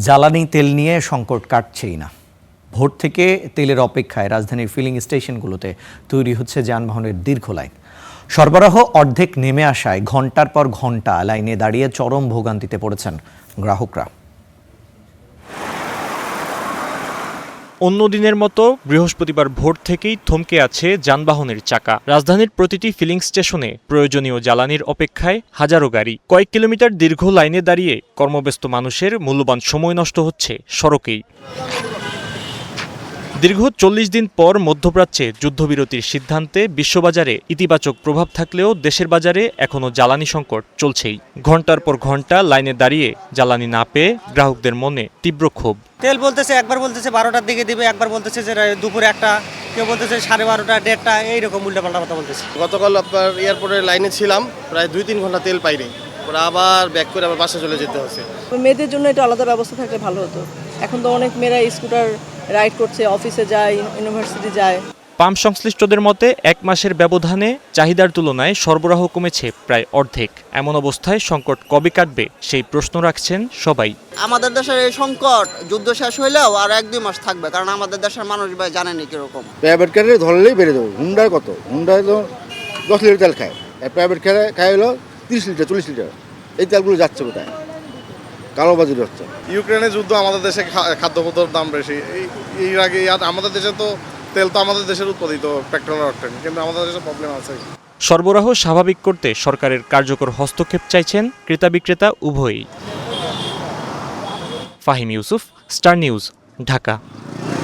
জ্বালানি তেল নিয়ে সংকট কাটছেই না। ভোর থেকে তেলের অপেক্ষায় রাজধানীর ফিলিং স্টেশনগুলোতে তৈরি হচ্ছে যানবাহনের দীর্ঘ লাইন। সরবরাহ অর্ধেক নেমে আসায় ঘন্টার পর ঘন্টা লাইনে দাঁড়িয়ে চরম ভোগান্তিতে পড়েছেন গ্রাহকরা। অন্য দিনের মতো বৃহস্পতিবার ভোর থেকেই থমকে আছে যানবাহনের চাকা। রাজধানীর প্রতিটি ফিলিং স্টেশনে প্রয়োজনীয় জ্বালানির অপেক্ষায় হাজারো গাড়ি। কয়েক কিলোমিটার দীর্ঘ লাইনে দাঁড়িয়ে কর্মব্যস্ত মানুষের মূল্যবান সময় নষ্ট হচ্ছে সড়কেই। দীর্ঘ ৪০ দিন পর মধ্যপ্রাচ্যে যুদ্ধবিরতির সিদ্ধান্তে বিশ্ববাজারে ইতিবাচক প্রভাব থাকলেও দেশের বাজারে এখনও জ্বালানি সংকট চলছেই। ঘন্টার পর ঘন্টা লাইনে দাঁড়িয়ে জ্বালানি না পেয়ে গ্রাহকদের মনে তীব্র ক্ষোভ। তেল বলতেছে একবার বলতেছে 12টার দিকে দিবে, একবার বলতেছে যে দুপুরে একটা, কেউ বলতেছে 12:30 1:30, এইরকম উল্টাপাল্টা কথা বলতেছে। গতকাল আপনার এয়ারপোর্টের লাইনে ছিলাম, প্রায় 2-3 ঘন্টা তেল পাইনি, ওরা আবার ব্যাক করে আবার বাসা চলে যেতে হচ্ছে। মেয়েদের জন্য এটা আলাদা ব্যবস্থা থাকলে ভালো হতো। এখন তো অনেক মেয়েরা স্কুটার রাইড করছে, অফিসে যায়, ইউনিভার্সিটি যায়। পাম্প সংশ্লিষ্টদের মতে 1 মাসের ব্যবধানে চাহিদার তুলনায় সরবরাহ কমেছে প্রায় অর্ধেক। এমন অবস্থায় সংকট কবে কাটবে সেই প্রশ্ন রাখছেন সবাই। আমাদের দেশের এই সংকট যুদ্ধ শেষ হইলেও আর 1-2 মাস থাকবে, কারণ আমাদের দেশের মানুষ ভাই জানেনি কিরকম। প্রাইভেট কারে ধরলেই বেড়ে দেবো। হুন্ডায় কত? হুন্ডায় তো 10 লিটার তেল খায়, প্রাইভেট কারে খায় হলো 30 লিটার 40 লিটার। এই তেলগুলো যাচ্ছে কোথায়? কালোবাজারি হচ্ছে। ইউক্রেনের যুদ্ধ, আমাদের দেশে খাদ্যপত্রের দাম বেশি। এর আগে আমাদের দেশে তো তেল তো আমাদের দেশের উৎপাদিত পেট্রোল, কিন্তু আমাদের দেশে প্রবলেম আছে। সরবরাহ স্বাভাবিক করতে সরকারের কার্যকর হস্তক্ষেপ চাইছেন ক্রেতা বিক্রেতা উভয়ই। Fahim Yusuf, star news, Dhaka.